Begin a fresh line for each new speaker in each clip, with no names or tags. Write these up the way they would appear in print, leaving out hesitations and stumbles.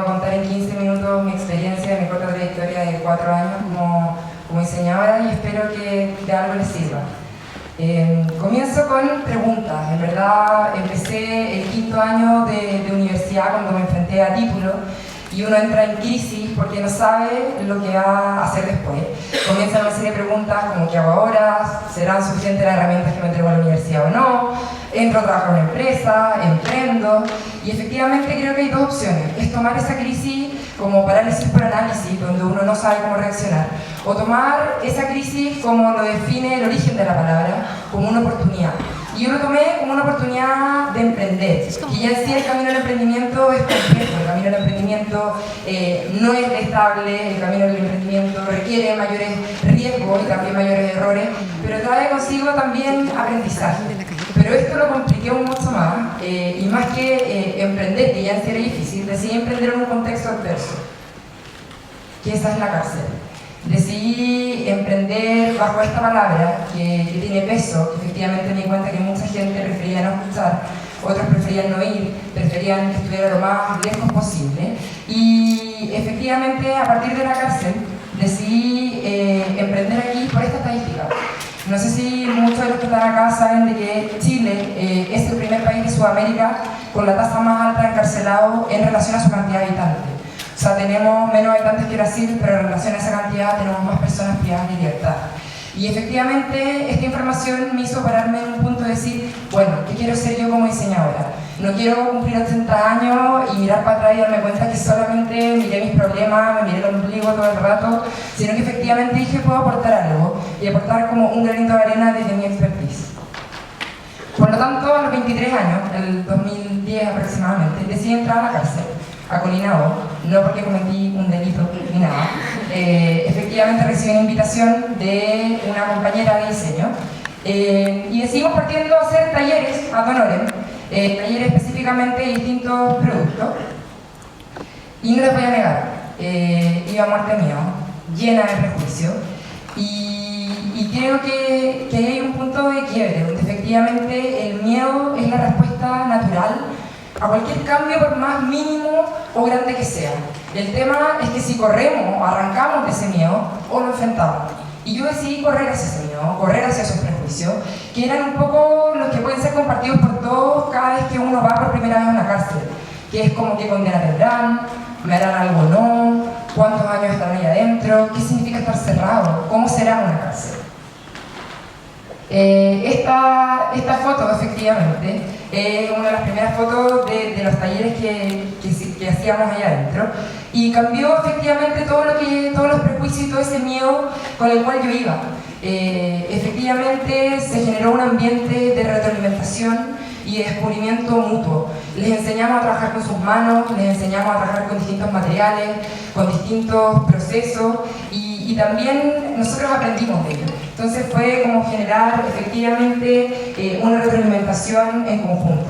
contar en 15 minutos mi experiencia, mi corta trayectoria de 4 años como diseñadora y espero que de algo les sirva. Comienzo con preguntas. En verdad empecé el 5º año de universidad cuando me enfrenté a título y uno entra en crisis porque no sabe lo que va a hacer después. Comienzan una serie de preguntas como ¿qué hago ahora? ¿Serán suficientes las herramientas que me entrego a la universidad o no? ¿Entro a trabajar en una empresa? ¿Emprendo? Y efectivamente creo que hay dos opciones. Es tomar esa crisis como parálisis por análisis, donde uno no sabe cómo reaccionar, o tomar esa crisis como lo define el origen de la palabra, como una oportunidad. Y yo lo tomé como una oportunidad de emprender, que ya en sí el camino del emprendimiento es complejo, el camino del emprendimiento no es estable, el camino del emprendimiento requiere mayores riesgos y también mayores errores, pero trae consigo también aprendizaje. Pero esto lo compliqué mucho más, y más que emprender, que ya en sí era difícil, decidí emprender en un contexto adverso, que esa es la cárcel. Decidí emprender bajo esta palabra que tiene peso, que efectivamente me di cuenta que mucha gente prefería no escuchar, otros preferían no ir, preferían que estuviera lo más lejos posible. Y efectivamente a partir de la cárcel decidí emprender aquí por esta estadística. No sé si muchos de los que están acá saben de que Chile es el primer país de Sudamérica con la tasa más alta de encarcelados en relación a su cantidad de habitantes. O sea, tenemos menos habitantes que Brasil, pero en relación a esa cantidad tenemos más personas privadas de libertad. Y efectivamente, esta información me hizo pararme en un punto de decir, bueno, ¿qué quiero ser yo como diseñadora? No quiero cumplir 80 años y mirar para atrás y darme cuenta que solamente miré mis problemas, me miré el ombligo todo el rato, sino que efectivamente dije, puedo aportar algo y aportar como un granito de arena desde mi expertise. Por lo tanto, a los 23 años, el 2010 aproximadamente, decidí entrar a la cárcel, a Colinao, no porque cometí un delito ni nada. Efectivamente recibí una invitación de una compañera de diseño y decidimos partiendo a hacer talleres ad honorem, talleres específicamente de distintos productos. Y no les voy a negar, iba a muerte mío, llena de prejuicio, y creo que hay un punto de quiebre, donde efectivamente el miedo es la respuesta natural a cualquier cambio, por más mínimo o grande que sea. El tema es que si corremos, arrancamos de ese miedo o lo enfrentamos. Y yo decidí correr hacia ese miedo, correr hacia esos prejuicios, que eran un poco los que pueden ser compartidos por todos cada vez que uno va por primera vez a una cárcel. Que es como qué condena tendrán, me harán algo o no, cuántos años estarán ahí adentro, qué significa estar cerrado, cómo será una cárcel. Esta foto, efectivamente, es una de las primeras fotos de los talleres que hacíamos allá adentro, y cambió efectivamente todos los prejuicios y todo ese miedo con el cual yo iba. Efectivamente se generó un ambiente de retroalimentación y de descubrimiento mutuo. Les enseñamos a trabajar con sus manos, les enseñamos a trabajar con distintos materiales, con distintos procesos, y también nosotros aprendimos de ello. Entonces fue como generar efectivamente una retroalimentación en conjunto.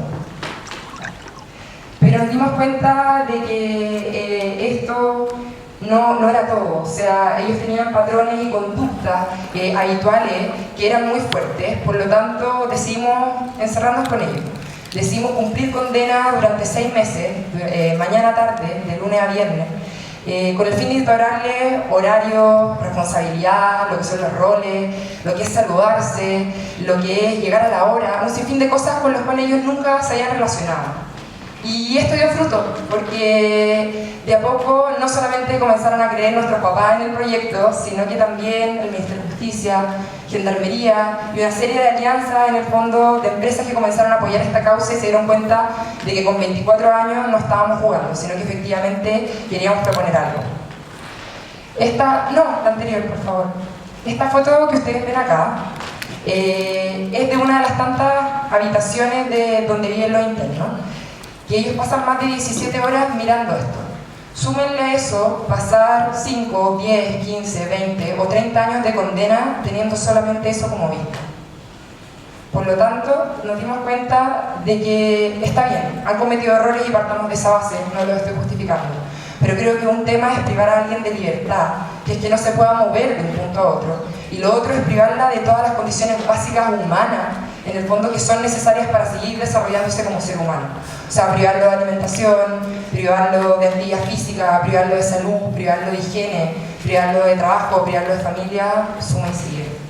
Pero nos dimos cuenta de que esto no era todo. O sea, ellos tenían patrones y conductas habituales que eran muy fuertes, por lo tanto decidimos encerrarnos con ellos. Decidimos cumplir condena durante 6 meses, mañana tarde, de lunes a viernes, con el fin de instaurarle horarios, responsabilidad, lo que son los roles, lo que es saludarse, lo que es llegar a la hora, un sinfín de cosas con las cuales ellos nunca se habían relacionado. Y esto dio fruto, porque de a poco no solamente comenzaron a creer nuestros papás en el proyecto, sino que también el Ministerio de Justicia, Gendarmería y una serie de alianzas en el fondo de empresas que comenzaron a apoyar esta causa y se dieron cuenta de que con 24 años no estábamos jugando, sino que efectivamente queríamos proponer algo. La anterior, por favor. Esta foto que ustedes ven acá es de una de las tantas habitaciones de donde viven los internos, que ellos pasan más de 17 horas mirando esto. Súmenle a eso pasar 5, 10, 15, 20 o 30 años de condena teniendo solamente eso como vista. Por lo tanto, nos dimos cuenta de que está bien, han cometido errores y partamos de esa base, no lo estoy justificando. Pero creo que un tema es privar a alguien de libertad, que es que no se pueda mover de un punto a otro. Y lo otro es privarla de todas las condiciones básicas humanas en el fondo, que son necesarias para seguir desarrollándose como ser humano. O sea, privarlo de alimentación, privarlo de actividad física, privarlo de salud, privarlo de higiene, privarlo de trabajo, privarlo de familia, suma y sigue.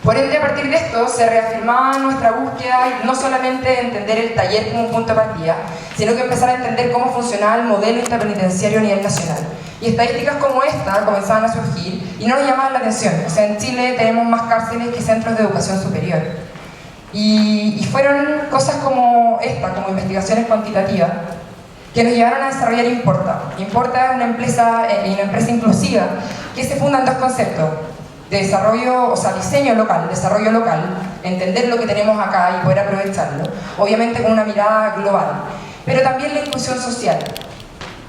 Por ende, a partir de esto, se reafirmaba nuestra búsqueda no solamente de entender el taller como un punto de partida, sino que empezar a entender cómo funcionaba el modelo interpenitenciario a nivel nacional. Y estadísticas como esta comenzaban a surgir y no nos llamaban la atención. O sea, en Chile tenemos más cárceles que centros de educación superior. Y fueron cosas como esta, como investigaciones cuantitativas, que nos llevaron a desarrollar Importa. Importa es una empresa inclusiva que se funda en dos conceptos: de desarrollo, o sea, diseño local, desarrollo local, entender lo que tenemos acá y poder aprovecharlo, obviamente con una mirada global, pero también la inclusión social.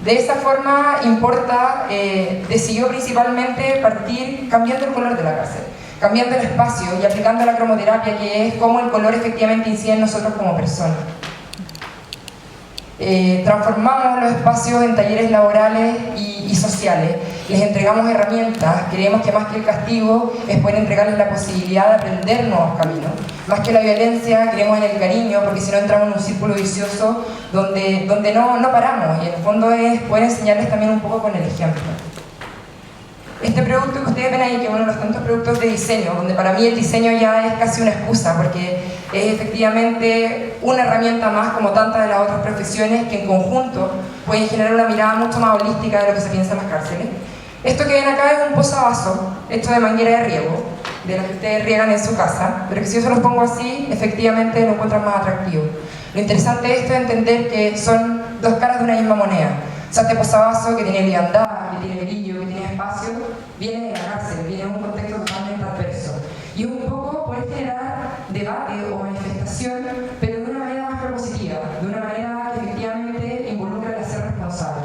De esa forma, Importa decidió principalmente partir cambiando el color de la cárcel, cambiando el espacio y aplicando la cromoterapia, que es cómo el color efectivamente incide en nosotros como personas. Transformamos los espacios en talleres laborales y sociales, les entregamos herramientas, creemos que más que el castigo es poder entregarles la posibilidad de aprender nuevos caminos, más que la violencia creemos en el cariño, porque si no entramos en un círculo vicioso donde no paramos, y en el fondo es poder enseñarles también un poco con el ejemplo. Este producto que ustedes ven ahí, que es uno de los tantos productos de diseño, donde para mí el diseño ya es casi una excusa, porque es efectivamente una herramienta más, como tantas de las otras profesiones, que en conjunto pueden generar una mirada mucho más holística de lo que se piensa en las cárceles. Esto que ven acá es un posavasos hecho de manguera de riego, de las que ustedes riegan en su casa, pero que si yo se los pongo así, efectivamente lo encuentran más atractivo. Lo interesante de esto es entender que son dos caras de una misma moneda. O sea, este posavasos que tiene liviandad, que tiene brillo, que tiene espacio, viene de la cárcel, viene de un contexto totalmente adverso. Y es un poco poder generar debate o manifestación, pero de una manera más propositiva, de una manera que efectivamente involucra el ser responsable.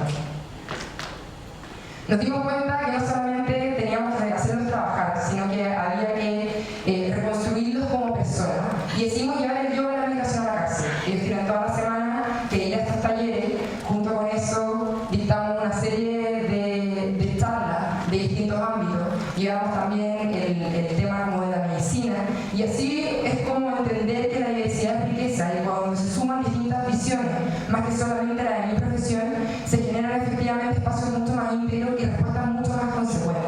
Nos dimos cuenta que no solamente teníamos que hacerlos trabajar, sino que había que reconstruirlos como personas. Y decidimos llevar el yoga de la migración a la cárcel. Y durante toda la semana que ir a estos talleres, junto con eso dictamos una serie de charlas de distintos ámbitos. Llevamos también el tema como de la medicina. Y así es como entender que la diversidad es riqueza, y cuando se suman distintas visiones, más que solamente la de mi profesión, se generan efectivamente espacios mucho más íntegros y respuestas mucho más consecuentes.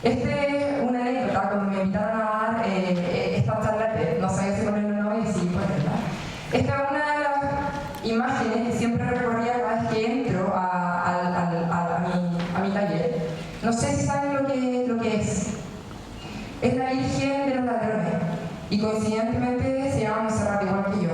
Este es una anécdota cuando me invitaron a dar esta charla, no sabía si ponerlo o no y decidí ponerla. Esta es una de las imágenes que siempre recorría cada vez que entro a mi taller. No sé si saben lo que es. Es la Virgen de los Ladrones, y coincidentemente se llama Montserrat igual que yo.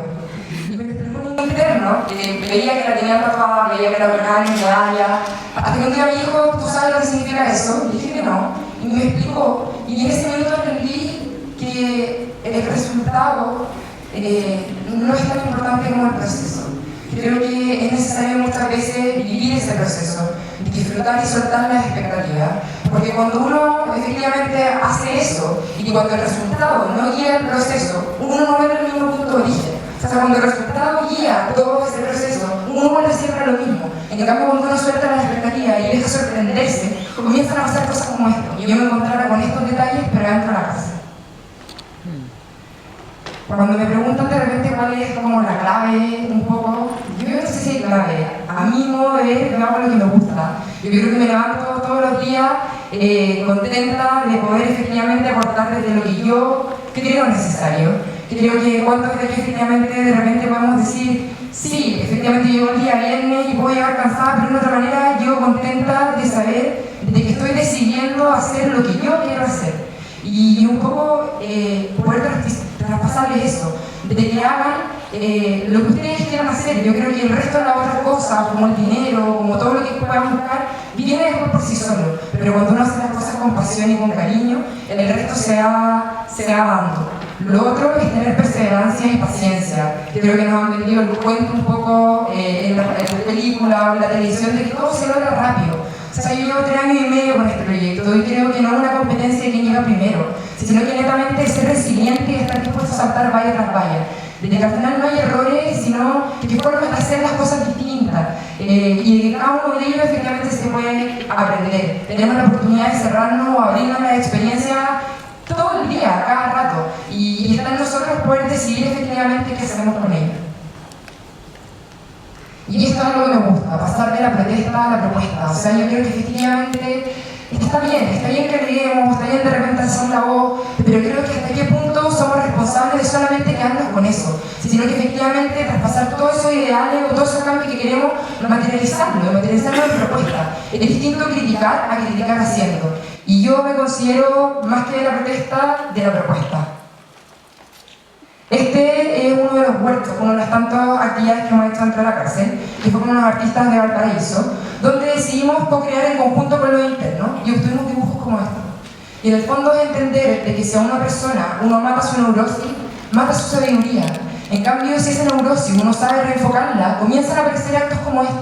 Y me explicó un interno que veía que la tenía atrapada, veía que la ordenaba en medalla, hasta que un día me dijo: ¿tú sabes lo que significa eso? Y dije que no, y me explicó, y en ese momento aprendí que el resultado no es tan importante como el proceso. Creo que es necesario muchas veces vivir ese proceso, disfrutar y soltar las expectativas, porque cuando uno efectivamente hace eso y cuando el resultado no guía el proceso, uno no vuelve al mismo punto de origen. O sea, cuando el resultado guía todo ese proceso, uno vuelve siempre a lo mismo. En cambio, cuando uno suelta las expectativas y deja sorprenderse, comienzan a pasar cosas como esto. Y yo me encontrara con estos detalles, pero dentro de la casa. Cuando me preguntan de repente cuál es como la clave, un poco, yo no sé si hay clave. A mi modo de ver, yo hago lo que me gusta. Yo creo que me levanto todos los días contenta de poder efectivamente aportar desde lo que yo creo necesario. Creo que cuántos de ellos efectivamente de repente podemos decir: sí, efectivamente llego el día viernes y puedo llegar cansada, pero de otra manera yo contenta de saber de que estoy decidiendo hacer lo que yo quiero hacer. Y un poco poder traspasarles eso, de que hagan lo que ustedes quieran hacer. Yo creo que el resto de las otras cosas, como el dinero, como todo lo que puedan buscar, viene después por sí solo. Pero cuando uno hace las cosas con pasión y con cariño, el resto se va dando. Lo otro es tener perseverancia y paciencia. Creo que nos han vendido el cuento un poco en la película o en la televisión de que todo se logra rápido. O sea, yo llevo 3 años y medio con este proyecto y creo que no es una competencia de quién llega primero, sino que netamente ser resiliente y estar dispuesto a saltar valla tras valla. De que al final no hay errores, sino que formas de hacer las cosas distintas. Y de cada uno de ellos efectivamente se puede aprender. Tenemos la oportunidad de cerrarnos o abrirnos la experiencia todo el día, cada rato, y está en nosotros poder decidir efectivamente qué hacemos con ella. Y esto es algo que me gusta, pasar de la protesta a la propuesta. O sea, yo creo que efectivamente está bien que agreguemos, está bien de repente alzar la voz, pero creo que hasta qué punto somos responsables de solamente quedarnos con eso, sino que efectivamente traspasar todos esos ideales o todos esos cambios que queremos, materializarlo en propuesta. Es distinto criticar a criticar haciendo. Y yo me considero, más que de la protesta, de la propuesta. Este es uno de los huertos, una de las tantas actividades que hemos hecho dentro de la cárcel, que fue con unos artistas de Valparaíso, donde decidimos co-crear en conjunto con los internos y obtuvimos dibujos como estos. Y en el fondo es entender de que si a una persona uno mata su neurosis, mata su sabiduría. En cambio, si esa neurosis uno sabe reenfocarla, comienzan a aparecer actos como este.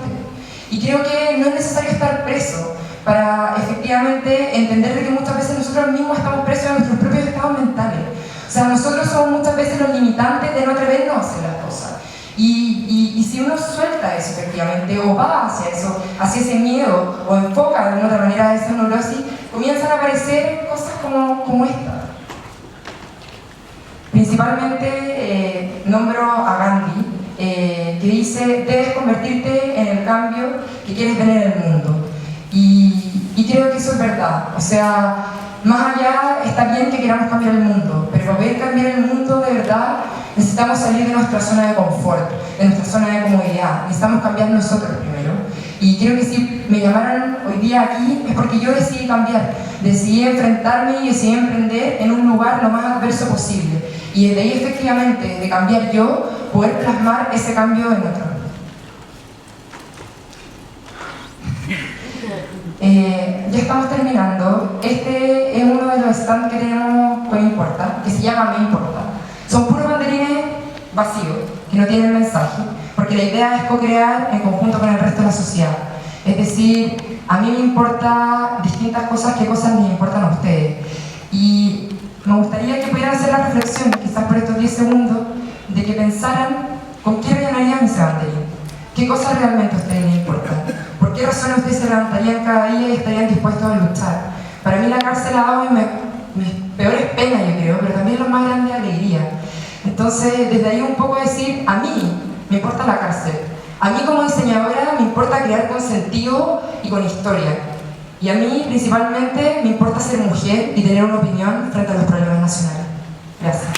Y creo que no es necesario estar preso para efectivamente entender de que muchas veces nosotros mismos estamos presos de nuestros propios estados mentales. O sea, nosotros somos muchas veces los limitantes de no atrevernos a hacer las cosas. Y si uno suelta eso efectivamente, o va hacia eso, hacia ese miedo, o enfoca de alguna otra manera esa neurosis, comienzan a aparecer cosas como esta. Principalmente nombro a Gandhi, que dice: debes convertirte en el cambio que quieres ver en el mundo. Y creo que eso es verdad. O sea, más allá está bien que queramos cambiar el mundo, pero para poder cambiar el mundo de verdad necesitamos salir de nuestra zona de confort, de nuestra zona de comodidad. Necesitamos cambiar nosotros primero. Y creo que si me llamaron hoy día aquí es porque yo decidí cambiar, decidí enfrentarme y decidí emprender en un lugar lo más adverso posible. Y desde ahí efectivamente, de cambiar yo, poder plasmar ese cambio en otro. Ya estamos terminando. Este es uno de los stands que tenemos con Importa, que se llama Me Importa. Son puros banderines vacíos, que no tienen mensaje, porque la idea es co-crear en conjunto con el resto de la sociedad. Es decir, a mí me importan distintas cosas, qué cosas les importan a ustedes. Y me gustaría que pudieran hacer la reflexión, quizás por estos 10 segundos, de que pensaran con qué rellenarían ese banderín. ¿Qué cosas realmente a ustedes les importan? ¿Por qué razones ustedes se levantarían cada día y estarían dispuestos a luchar? Para mí la cárcel ha dado mis peores penas, yo creo, pero también lo más grande alegría. Entonces, desde ahí un poco decir, a mí me importa la cárcel. A mí como diseñadora me importa crear con sentido y con historia. Y a mí principalmente me importa ser mujer y tener una opinión frente a los problemas nacionales. Gracias.